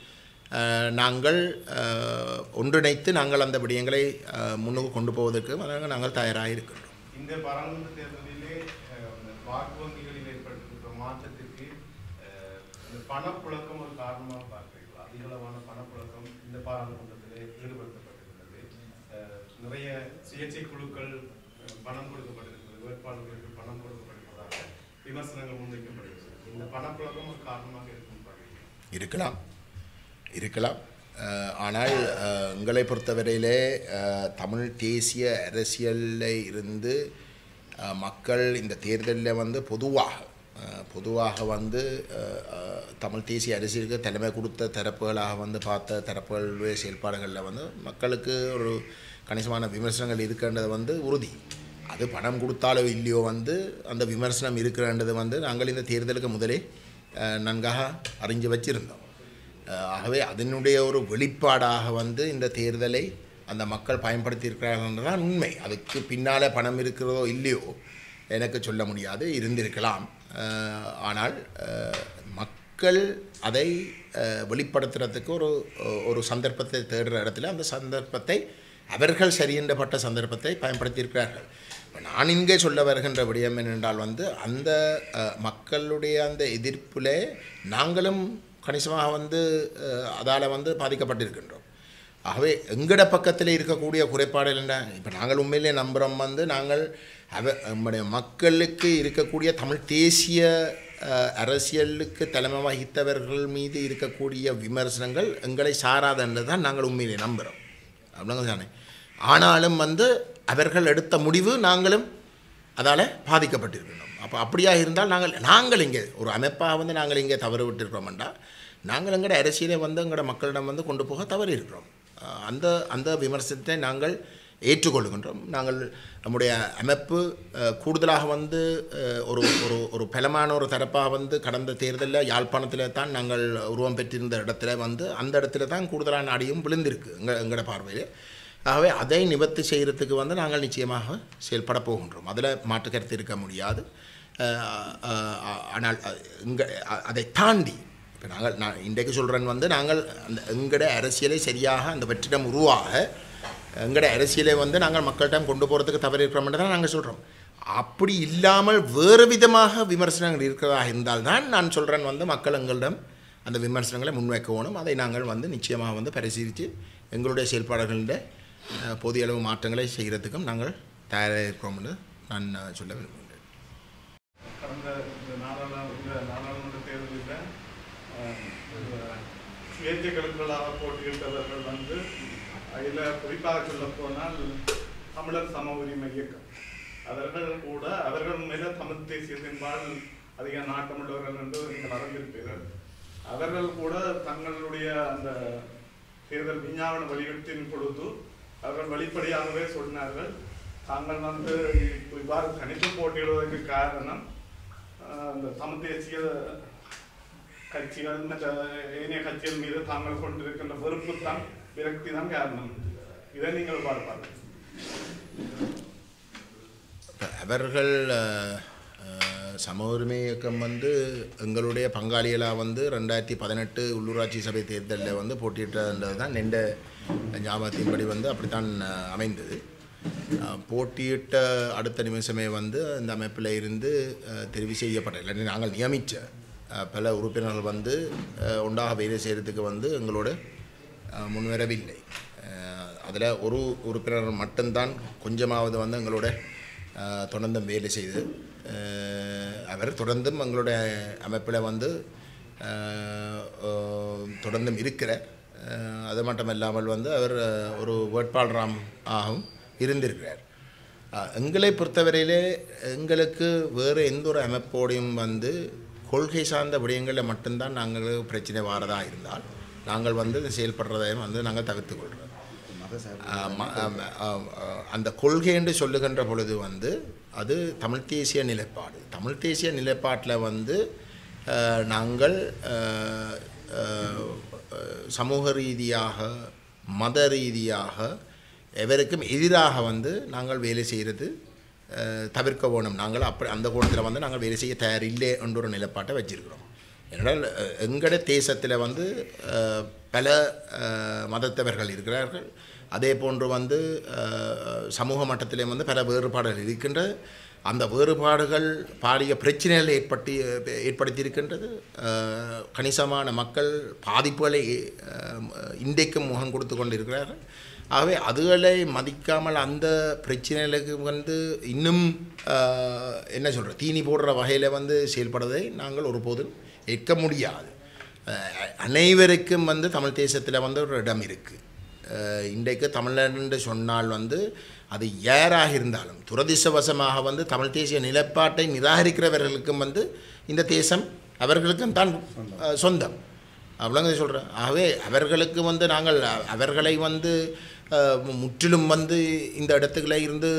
நாங்கள் ஒன்றிணைத்து நாங்கள் அந்த விடயங்களை முன்னுக்கு கொண்டு போவதற்கு நாங்கள் தயாராக இருக்கின்றோம். இந்த பாராளுமன்ற தேர்தலிலே வாக்கு வங்கிகளில் ஏற்பட்டிருக்கிற மாற்றத்திற்கு பணப்புழக்கம் ஒரு காரணமாக பார்க்கிறீர்கள். அதிகளவான பணப்புழக்கம் இந்த பாராளுமன்றத்திலே ஈடுபடுத்தப்பட்டிருக்கிறது. நிறைய சுயேட்சை குழுக்கள் பணம் கொடுக்கப்பட்டிருக்கிறது, வேட்பாளர்களுக்கு பணம் கொடுக்கப்பட்டிருப்பதாக விமர்சனங்கள் முன்வைக்கப்படுகிறது. இந்த பணப்புழக்கம் ஒரு காரணமாக இருக்கும் பார்க்கிறீர்கள். இருக்கலாம். ஆனால் எங்களை பொறுத்தவரையிலே தமிழ் தேசிய அரசியலில் இருந்து மக்கள் இந்த தேர்தலில் பொதுவாக தமிழ் தேசிய அரசியலுக்கு தலைமை கொடுத்த தரப்புகளாக பார்த்த தரப்புகளுடைய செயல்பாடுகளில் மக்களுக்கு ஒரு கணிசமான விமர்சனங்கள் இருக்கின்றது உறுதி. அது பணம் கொடுத்தாலோ இல்லையோ அந்த விமர்சனம் இருக்கிறன்றது நாங்கள் இந்த தேர்தலுக்கு முதலே நன்காக அறிஞ்சு வச்சிருந்தோம். ஆகவே அதனுடைய ஒரு வெளிப்பாடாக இந்த தேர்தலை அந்த மக்கள் பயன்படுத்தியிருக்கிறார்கள் தான் உண்மை. அதுக்கு பின்னால் பணம் இருக்கிறதோ இல்லையோ எனக்கு சொல்ல முடியாது, இருந்திருக்கலாம். ஆனால் மக்கள் அதை வெளிப்படுத்துறதுக்கு ஒரு சந்தர்ப்பத்தை தேடுற இடத்துல அந்த சந்தர்ப்பத்தை அவர்கள் சரியென்றப்பட்ட சந்தர்ப்பத்தை பயன்படுத்தியிருக்கிறார்கள். நான் இங்கே சொல்ல வருகின்ற விடயம் என்னென்றால் அந்த மக்களுடைய அந்த எதிர்ப்பில் நாங்களும் கணிசமாக அதால் பாதிக்கப்பட்டிருக்கின்றோம். ஆகவே எங்கட பக்கத்தில் இருக்கக்கூடிய குறைபாடுகள் என்ன? இப்போ நாங்கள் உண்மையிலே நம்புகிறோம் நாங்கள் நம்முடைய மக்களுக்கு இருக்கக்கூடிய தமிழ் தேசிய அரசியலுக்கு தலைமை வகித்தவர்கள் மீது இருக்கக்கூடிய விமர்சனங்கள் எங்களை சாராதன்று தான் நாங்கள் உண்மையிலே நம்புகிறோம். அப்படிங்க தானே. ஆனாலும் அவர்கள் எடுத்த முடிவு நாங்களும் அதால் பாதிக்கப்பட்டிருக்கணும். அப்போ அப்படியாக இருந்தால் நாங்கள் இங்கே ஒரு அமைப்பாக நாங்கள் இங்கே தவறு விட்டுருக்கிறோம்டா நாங்கள் எங்களோட அரசியலை எங்களோட மக்களிடம் கொண்டு போக தவறி இருக்கிறோம். அந்த விமர்சனத்தை நாங்கள் ஏற்றுக்கொள்கின்றோம். நாங்கள் நம்முடைய அமைப்பு கூடுதலாக ஒரு ஒரு ஒரு பலமான ஒரு தரப்பாக கடந்த தேர்தலில் யாழ்ப்பாணத்தில் தான் நாங்கள் உருவம் பெற்றிருந்த இடத்துல அந்த இடத்துல தான் கூடுதலான அடியும் விழுந்திருக்கு எங்களோட பார்வையில். ஆகவே அதை நிவர்த்தி செய்கிறதுக்கு நாங்கள் நிச்சயமாக செயல்பட போகின்றோம். அதில் மாற்று கருத்து இருக்க முடியாது. ஆனால் அதை தாண்டி இப்போ நான் இன்றைக்கு சொல்கிறேன் நாங்கள் அந்த எங்களோட அரசியலை சரியாக அந்த வெற்றிடம் உருவாக எங்களோட அரசியலை நாங்கள் மக்கள்கிட்ட கொண்டு போகிறதுக்கு தவறு இருக்கிறோம்னு தான் நாங்கள் சொல்கிறோம். அப்படி இல்லாமல் வேறு விதமாக விமர்சனங்கள் இருக்கிறதாக இருந்தால்தான் நான் சொல்கிறேன் மக்கள் எங்களிடம் அந்த விமர்சனங்களை முன்வைக்கணும். அதை நாங்கள் நிச்சயமாக பரிசீலித்து எங்களுடைய செயல்பாடுகளில் போதிய அளவு மாற்றங்களை செய்கிறதுக்கும் நாங்கள் தயாராக இருக்கிறோம் என்று நான் சொல்ல விரும்புகிறேன். கடந்த நாடாளுமன்ற தேர்தலில் சுயேட்சைகளுக்களாக போட்டியிட்டவர்கள் அதில் குறிப்பாக சொல்ல போனால் தமிழர் சம உரிமை இயக்கம் அவர்கள் மேலே தமிழ் தேசியத்தின்பால் அதிக நாட்டமுள்ளவர்கள் என்று நீங்கள் அறிந்திருப்பீர்கள். அவர்கள் கூட தங்களுடைய அந்த தேர்தல் விஞ்ஞாபன வெளியீட்டின் பொழுது அவர்கள் வெளிப்படையாகவே சொன்னார்கள், தாங்கள் இவ்வாறு தனித்து போட்டியிடுவதற்கு காரணம் அந்த தமிழ் தேசிய கட்சிகள் மற்ற ஏனைய கட்சிகள் மீது தாங்கள் கொண்டிருக்கின்ற வெறுப்பு தான், விரக்தி தான் காரணம். இதை நீங்கள் பார்ப்பார்கள். அவர்கள் சம உரிமை இயக்கம் எங்களுடைய பங்காளிகளாக 2018 உள்ளூராட்சி சபை தேர்தலில் போட்டியிட்டதுன்றது தான் நின்ற ஞாபகத்தின்படி அப்படித்தான் அமைந்தது. போட்டியிட்ட அடுத்த நிமிஷமே இந்த அமைப்பில் இருந்து தெரிவு செய்யப்பட்ட இல்லை நாங்கள் நியமித்த பல உறுப்பினர்கள் ஒன்றாக வேலை செய்கிறதுக்கு எங்களோட முன்வரவில்லை. அதில் ஒரு உறுப்பினர் மட்டும்தான் கொஞ்சமாவது வந்து எங்களோட தொடர்ந்து வேலை செய்து அவர் தொடர்ந்தும் எங்களுடைய அமைப்பில் வந்து தொடர்ந்தும் இருக்கிற அது மட்டும் இல்லாமல் வந்து அவர் ஒரு வேட்பாளராம் ஆகவும் இருந்திருக்கிறார். எங்களை பொறுத்தவரையிலே எங்களுக்கு வேறு எந்த ஒரு அமைப்போடையும் வந்து கொள்கை சார்ந்த விடயங்களில் மட்டும்தான் நாங்கள் பிரச்சனை வாரதாக இருந்தால் நாங்கள் வந்து செயல்படுறதையும் வந்து நாங்கள் தவிர்த்து கொள்கிறோம். அந்த கொள்கை என்று சொல்லுகின்ற பொழுது வந்து அது தமிழ் தேசிய நிலைப்பாடு. தமிழ் தேசிய நிலைப்பாட்டில் வந்து நாங்கள் சமூக ரீதியாக மத ரீதியாக எவருக்கும் எதிராக வந்து நாங்கள் வேலை செய்கிறது தவிர்க்க வேணும். நாங்கள் அப்படி அந்த கோணத்தில் வந்து நாங்கள் வேலை செய்ய தயாரில்லை என்ற ஒரு நிலைப்பாட்டை வச்சிருக்கிறோம். ஏனென்றால் எங்களோட தேசத்தில் வந்து பல மதத்தவர்கள் இருக்கிறார்கள். அதே போன்று வந்து சமூக மட்டத்திலே வந்து பல வேறுபாடுகள் இருக்கின்றது. அந்த வேறுபாடுகள் பாரிய பிரச்சனைகளை ஏற்படுத்தியிருக்கின்றது. கணிசமான மக்கள் பாதிப்புகளை இன்றைக்கும் முகம் கொடுத்து கொண்டிருக்கிறார்கள். ஆகவே அதுகளை மதிக்காமல் அந்த பிரச்சனைகளுக்கு வந்து இன்னும் என்ன சொல்கிற தீனி போடுற வகையில் வந்து செயல்படுவதை நாங்கள் ஒருபோதும் ஏற்க முடியாது. அனைவருக்கும் வந்து தமிழ் தேசத்தில் வந்து ஒரு இடம் இருக்குது. இன்றைக்கு தமிழன்னு சொன்னால் வந்து அது யாராக இருந்தாலும் துரதிர்ஷ்டவசமாக வந்து தமிழ் தேசிய நிலைப்பாட்டை நிராகரிக்கிறவர்களுக்கும் வந்து இந்த தேசம் அவர்களுக்கும் தான் சொந்தம். அவ்வளோங்க சொல்கிறேன். ஆகவே அவர்களுக்கு வந்து நாங்கள் அவர்களை வந்து முற்றிலும் வந்து இந்த இடத்துக்களை இருந்து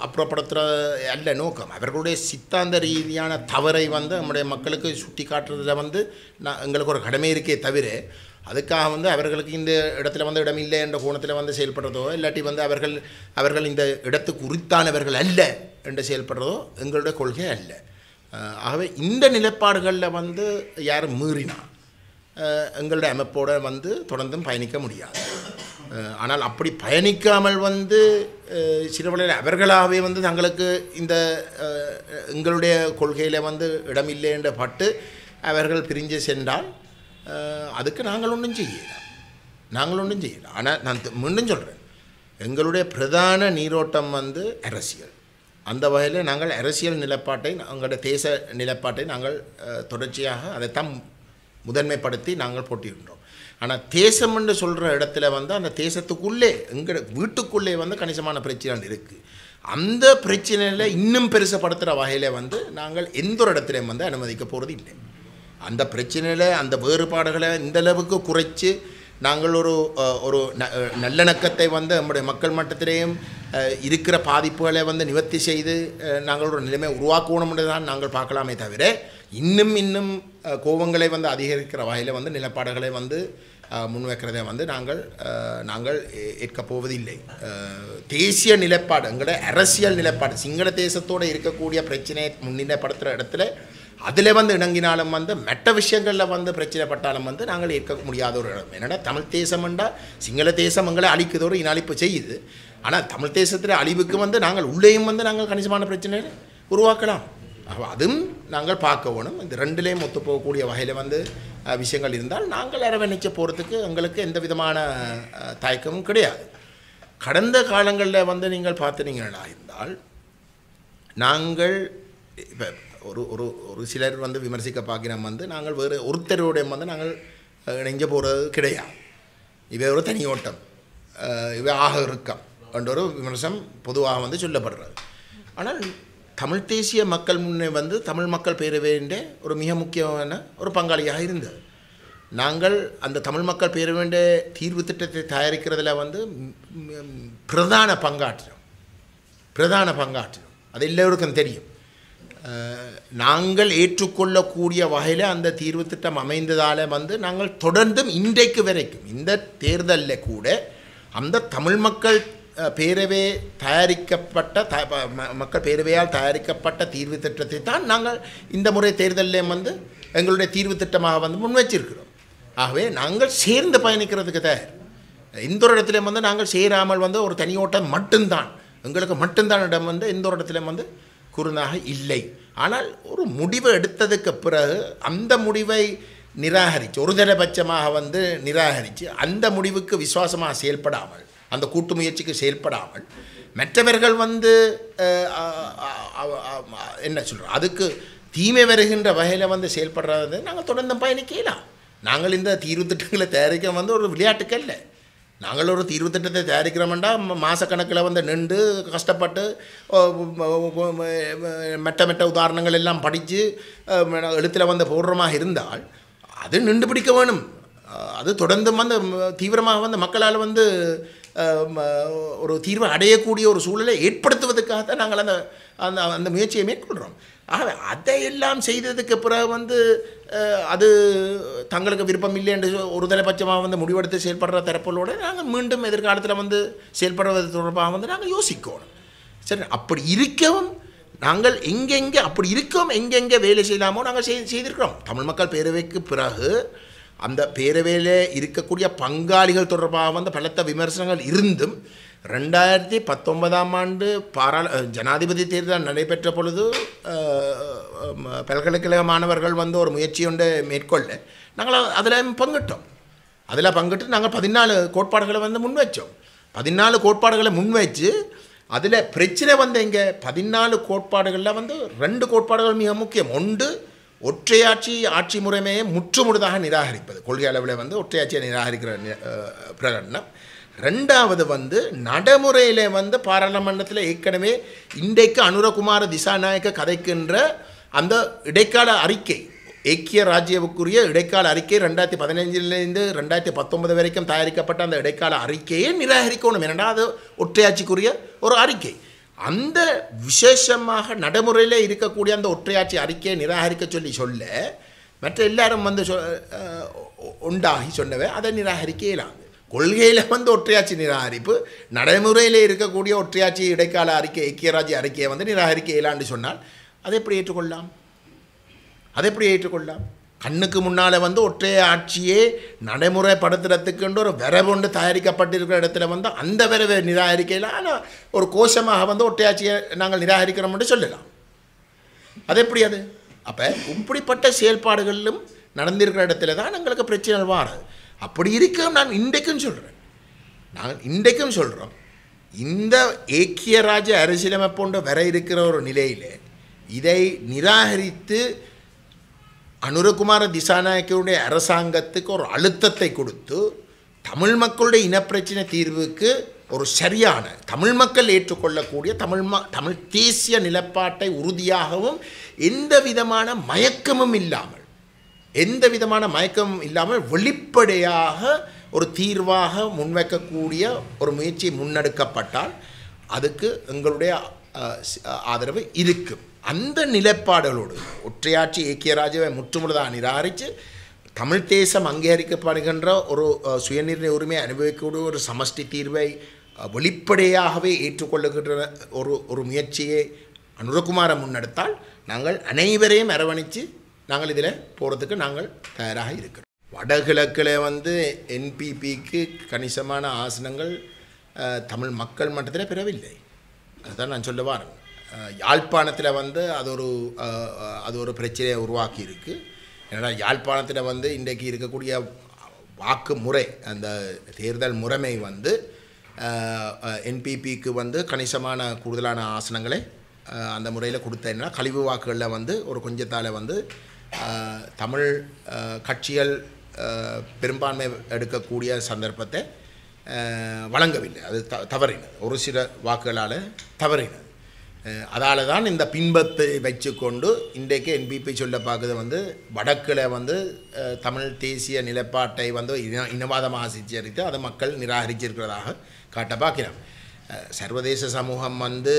அப்புறப்படுத்துகிற அல்ல நோக்கம். அவர்களுடைய சித்தாந்த ரீதியான தவறை வந்து நம்முடைய மக்களுக்கு சுட்டி காட்டுறதுல வந்து எங்களுக்கு ஒரு கடமை இருக்கே தவிர அதுக்காக வந்து அவர்களுக்கு இந்த இடத்துல வந்து இடம் இல்லை என்ற கோணத்தில் வந்து செயல்படுறதோ இல்லாட்டி வந்து அவர்கள் இந்த இடத்துக்கு உரித்தானவர்கள் அல்ல என்று செயல்படுறதோ எங்களுடைய கொள்கை அல்ல. ஆகவே இந்த நிலைப்பாடுகளில் வந்து யாரும் மீறினா எங்களுடைய அமைப்போடு வந்து தொடர்ந்தும் பயணிக்க முடியாது. ஆனால் அப்படி பயணிக்காமல் வந்து சிறுவழியில் அவர்களாகவே வந்து தங்களுக்கு இந்த எங்களுடைய கொள்கையில் வந்து இடமில்லை என்ற பட்டு அவர்கள் பிரிஞ்சு சென்றால் அதுக்கு நாங்கள் ஒன்றும் செய்யலாம். ஆனால் நான் மீண்டும் சொல்கிறேன், எங்களுடைய பிரதான நீரோட்டம் வந்து அரசியல். அந்த வகையில் நாங்கள் அரசியல் நிலைப்பாட்டை எங்களுடைய தேச நிலைப்பாட்டை நாங்கள் தொடர்ச்சியாக அதைத்தான் முதன்மைப்படுத்தி நாங்கள் போட்டியிருக்கிறோம். ஆனால் தேசம் என்று சொல்கிற இடத்துல வந்து அந்த தேசத்துக்குள்ளே எங்கள் வீட்டுக்குள்ளே வந்து கணிசமான பிரச்சனைகள் இருக்குது. அந்த பிரச்சனையில் இன்னும் பெருசப்படுத்துகிற வகையில் வந்து நாங்கள் எந்த ஒரு இடத்துலையும் வந்து அனுமதிக்க போகிறது இல்லை. அந்த பிரச்சனையில் அந்த வேறுபாடுகளை இந்தளவுக்கு குறைச்சி நாங்கள் ஒரு நல்லிணக்கத்தை வந்து நம்முடைய மக்கள் மட்டத்திலேயும் இருக்கிற பாதிப்புகளை வந்து நிவர்த்தி செய்து நாங்கள் ஒரு நிலைமை உருவாக்கணும்னு தான் நாங்கள் பார்க்கலாமே தவிர இன்னும் கோபங்களை வந்து அதிகரிக்கிற வகையில் வந்து நிலப்பாடுகளை வந்து முன்வைக்கிறதை வந்து நாங்கள் ஏற்கப் போவதில்லை. தேசிய நிலைப்பாடு எங்களுடைய அரசியல் நிலைப்பாடு சிங்கள தேசத்தோடு இருக்கக்கூடிய பிரச்சனையை முன்னிலைப்படுத்துகிற இடத்துல அதில் வந்து இணங்கினாலும் வந்து மற்ற விஷயங்களில் வந்து பிரச்சனைப்பட்டாலும் வந்து நாங்கள் ஏற்க முடியாத ஒரு இடம். என்னென்னா தமிழ் தேசம்ண்டா சிங்கள தேசம் எங்களை அழிக்குதோடு இனஅழிப்பு செய்யுது. ஆனால் தமிழ் தேசத்தில் அழிவுக்கு வந்து நாங்கள் உள்ளேயும் வந்து நாங்கள் கணிசமான பிரச்சனையை உருவாக்கலாம். அதுவும் நாங்கள் பார்க்க வேணும். இந்த ரெண்டுலேயும் ஒத்து போகக்கூடிய வகையில் வந்து விஷயங்கள் இருந்தால் நாங்கள் அரவணைச்சு போகிறதுக்கு எங்களுக்கு எந்த விதமான தயக்கமும் கிடையாது. கடந்த காலங்களில் வந்து நீங்கள் பார்த்துனீங்களா இருந்தால் நாங்கள் இப்போ ஒரு சிலர் வந்து விமர்சிக்க பார்க்கிறோம் வந்து நாங்கள் வேறு ஒருத்தருடைய வந்து நாங்கள் இணைஞ்ச போகிறது கிடையாது. இவை ஒரு தனி ஓட்டம், இவை ஆக இருக்கம் என்ற ஒரு விமர்சனம் பொதுவாக வந்து சொல்லப்படுறது. ஆனால் தமிழ் தேசிய மக்கள் முன்னே வந்து தமிழ் மக்கள் பேரவைன்ற ஒரு மிக முக்கியமான ஒரு பங்காளியாக இருந்தது. நாங்கள் அந்த தமிழ் மக்கள் பேரவைன்ற தீர்வு திட்டத்தை தயாரிக்கிறதுல வந்து பிரதான பங்காற்றினோம். அது எல்லோருக்கும் தெரியும். நாங்கள் ஏற்றுக்கொள்ளக்கூடிய வகையில் அந்த தீர்வு திட்டம் அமைந்ததால் வந்து நாங்கள் தொடர்ந்தும் இன்றைக்கு வரைக்கும் இந்த தேர்தலில் கூட அந்த தமிழ் மக்கள் பேரவை மக்கள் பேரவையால் தயாரிக்கப்பட்ட தீர்வு திட்டத்தை தான் நாங்கள் இந்த முறை தேர்தலில் வந்து எங்களுடைய தீர்வு திட்டமாக வந்து முன்வச்சிருக்கிறோம். ஆகவே நாங்கள் சேர்ந்து பயணிக்கிறதுக்கு தயார். எந்த ஒரு இடத்துலையும் வந்து நாங்கள் சேராமல் வந்து ஒரு தனியோட்டம் மட்டும்தான் எங்களுக்கு மட்டும்தான் இடம் வந்து எந்த ஒரு இடத்துலையும் வந்து குறுநாக இல்லை. ஆனால் ஒரு முடிவை எடுத்ததுக்கு பிறகு அந்த முடிவை நிராகரித்து ஒரு தரபட்சமாக வந்து நிராகரித்து அந்த முடிவுக்கு விசுவாசமாக செயல்படாமல் அந்த கூட்டு முயற்சிக்கு செயல்படாமல் மற்றவர்கள் வந்து என்ன சொல்கிறோம் அதுக்கு தீமை வருகின்ற வகையில் வந்து செயல்படுறது நாங்கள் தொடர்ந்து பயணிக்கலாம். நாங்கள் இந்த தீர்வு திட்டங்களை தயாரிக்க வந்து ஒரு விளையாட்டுக்கு இல்லை. நாங்கள் ஒரு தீர்வு திட்டத்தை தயாரிக்கிறோம்னா மாதக்கணக்கில் வந்து நின்று கஷ்டப்பட்டு மெட்ட உதாரணங்கள் எல்லாம் படித்து எழுத்தில் வந்து போடுறமாக இருந்தால் அது நின்று பிடிக்க வேணும். அது தொடர்ந்து வந்து தீவிரமாக வந்து மக்களால் வந்து ஒரு தீர்வை அடையக்கூடிய ஒரு சூழலை ஏற்படுத்துவதற்காகத்தான் நாங்கள் அந்த அந்த அந்த முயற்சியை மேற்கொள்கிறோம். ஆகவே அதையெல்லாம் செய்ததுக்கு பிறகு வந்து அது தங்களுக்கு விருப்பம் இல்லை என்று ஒரு தலைபட்சமாக வந்து முடிவெடுத்து செயல்படுற தரப்புகளோடு நாங்கள் மீண்டும் எதிர்காலத்தில் வந்து செயல்படுவது தொடர்பாக வந்து நாங்கள் யோசிக்கணும். சரி, அப்படி இருக்கவும் நாங்கள் எங்கெங்கே அப்படி இருக்கவும் எங்கெங்கே வேலை செய்யலாமோ நாங்கள் செய்திருக்கிறோம். தமிழ் மக்கள் பேரவைக்கு பிறகு அந்த பேரவையில் இருக்கக்கூடிய பங்காளிகள் தொடர்பாக வந்து பலத்த விமர்சனங்கள் இருந்தும் 2019ஆம் ஆண்டு ஜனாதிபதி தேர்தல் நடைபெற்ற பொழுது பல்கலைக்கழக மாணவர்கள் வந்து ஒரு முயற்சி ஒன்றை மேற்கொள்ள நாங்கள் அதில் பங்கிட்டு நாங்கள் 14 கோட்பாடுகளை வந்து முன்வைச்சோம். 14 கோட்பாடுகளை முன்வைச்சு அதில் பிரச்சனை வந்து எங்கே 14 கோட்பாடுகளில் வந்து 2 கோட்பாடுகள் மிக முக்கியம். ஒன்று ஒற்றையாட்சி ஆட்சி முறைமையை முற்றுமுழுதாக நிராகரிப்பது, கொள்கை அளவில் வந்து ஒற்றையாட்சியை நிராகரிக்கிற பிரகடனம். ரெண்டாவது வந்து நடைமுறையில் வந்து பாராளுமன்றத்தில் ஏற்கனவே இன்றைக்கு அனுரகுமார திசாநாயக்க கதைக்கின்ற அந்த இடைக்கால அறிக்கை, ஐக்கிய ராஜ்யவுக்குரிய இடைக்கால அறிக்கை 2015 2019 வரைக்கும் தயாரிக்கப்பட்ட அந்த இடைக்கால அறிக்கையை நிராகரிக்கணும். ஏனென்றால் அது ஒற்றையாட்சிக்குரிய ஒரு அறிக்கை. அந்த விசேஷமாக நடைமுறையில் இருக்கக்கூடிய அந்த ஒற்றையாட்சி அறிக்கையை நிராகரிக்க சொல்ல மற்ற எல்லாரும் வந்து உண்டாகி சொன்னவை அதை நிராகரிக்க இயலாது. கொள்கையில் வந்து ஒற்றையாட்சி நிராகரிப்பு, நடைமுறையில் இருக்கக்கூடிய ஒற்றையாட்சி இடைக்கால அறிக்கை ஐக்கிய ராஜ்ய அறிக்கையை வந்து நிராகரிக்க இயலான்னு சொன்னால் அதை எப்படி ஏற்றுக்கொள்ளலாம்? கண்ணுக்கு முன்னால் வந்து ஒற்றைய ஆட்சியே நடைமுறைப்படுத்துறதுக்குன்ற ஒரு விரைவு ஒன்று தயாரிக்கப்பட்டிருக்கிற இடத்துல வந்து அந்த விரைவை நிராகரிக்கையில் ஆனால் ஒரு கோஷமாக வந்து ஒற்றையாட்சியை நாங்கள் நிராகரிக்கிறோம்னு சொல்லலாம். அது எப்படி அது? அப்போ இப்படிப்பட்ட செயல்பாடுகளிலும் நடந்திருக்கிற இடத்துல தான் எங்களுக்கு பிரச்சனை வாராது. அப்படி இருக்க நான் இன்றைக்கும் சொல்கிறோம் இந்த ஏக்கிய ராஜ்ய அரசியலமைப்போன்ற வர இருக்கிற ஒரு நிலையில் இதை நிராகரித்து அனுரகுமார திசாநாயக்கருடைய அரசாங்கத்துக்கு ஒரு அழுத்தத்தை கொடுத்து தமிழ் மக்களுடைய இனப்பிரச்சனை தீர்வுக்கு ஒரு சரியான தமிழ் மக்கள் ஏற்றுக்கொள்ளக்கூடிய தமிழ் தேசிய நிலப்பாட்டை உறுதியாகவும் எந்த விதமான மயக்கமும் இல்லாமல் வெளிப்படையாக ஒரு தீர்வாக முன்வைக்கக்கூடிய ஒரு முயற்சி முன்னெடுக்கப்பட்டால் அதுக்கு எங்களுடைய ஆதரவு இருக்கும். அந்த நிலைப்பாடுகளோடு ஒற்றையாட்சி ஐக்கிய ராஜ்யவை முற்றுமுழுதாக நிராகரித்து தமிழ் தேசம் அங்கீகரிக்கப்படுகின்ற ஒரு சுயநிர்ணய உரிமையை அனுபவிக்கக்கூடிய ஒரு சமஷ்டி தீர்வை வெளிப்படையாகவே ஏற்றுக்கொள்ளுகின்ற ஒரு முயற்சியை அனுரகுமார முன்னெடுத்தால் நாங்கள் அனைவரையும் அரவணைத்து நாங்கள் இதில் போகிறதுக்கு நாங்கள் தயாராக இருக்கிறோம். வடகிழக்கில் வந்து என்பிபிக்கு கணிசமான ஆசனங்கள் தமிழ் மக்கள் மட்டத்தில் பெறவில்லை. அதுதான் நான் சொல்ல வரேன். யாழ்ப்பாணத்தில் வந்து அது ஒரு பிரச்சனையை உருவாக்கி இருக்குது. ஏன்னா யாழ்ப்பாணத்தில் வந்து இன்றைக்கு இருக்கக்கூடிய வாக்கு முறை, அந்த தேர்தல் முறைமை வந்து என்பிபிக்கு வந்து கணிசமான கூடுதலான ஆசனங்களை அந்த முறையில் கொடுத்தேன்னா கழிவு வாக்குகளில் வந்து ஒரு கொஞ்சத்தால் வந்து தமிழ் கட்சிகள் பெரும்பான்மை எடுக்கக்கூடிய சந்தர்ப்பத்தை வழங்கவில்லை. அது தவறினது, ஒரு சில வாக்குகளால் தவறினது. அதால் தான் இந்த பின்பத்தை வச்சுக்கொண்டு இன்றைக்கு என்பிபி சொல்ல பார்க்குறது வந்து வடக்கில் வந்து தமிழ் தேசிய நிலைப்பாட்டை வந்து இனவாதமாக சித்தரித்து அதை மக்கள் நிராகரிச்சிருக்கிறதாக காட்ட பார்க்கிறோம். சர்வதேச சமூகம் வந்து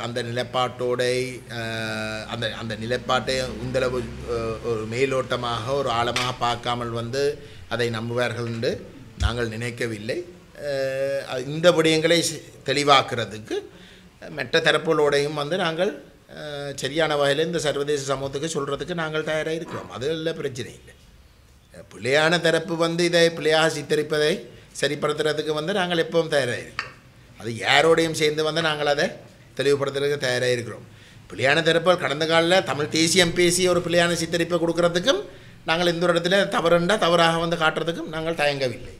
அந்த நிலைப்பாட்டோட அந்த நிலைப்பாட்டை இந்தளவு ஒரு மேலோட்டமாக ஒரு ஆழமாக பார்க்காமல் வந்து அதை நம்புவார்கள் என்று நாங்கள் நினைக்கவில்லை. இந்த விடயங்களை தெளிவாக்குறதுக்கு மற்ற தரப்புகளோடையும் வந்து நாங்கள் சரியான வகையில் இந்த சர்வதேச சமூகத்துக்கு சொல்கிறதுக்கு நாங்கள் தயாராக இருக்கிறோம். அதில் பிரச்சனை இல்லை. பிள்ளையான தரப்பு வந்து இதை பிள்ளையாக சித்தரிப்பதை சரிப்படுத்துறதுக்கு வந்து நாங்கள் எப்பவும் தயாராக இருக்கிறோம். அது யாரோடையும் சேர்ந்து வந்து நாங்கள் அதை தெளிவுபடுத்துறதுக்கு தயாராக இருக்கிறோம். பிள்ளையான தரப்பு கடந்த காலில் தமிழ் தேசியம் பேசி ஒரு பிள்ளையான சித்தரிப்பை கொடுக்கறதுக்கும் நாங்கள் இந்த ஒரு இடத்துல தவறுண்டா தவறாக வந்து காட்டுறதுக்கும் நாங்கள் தயங்கவில்லை.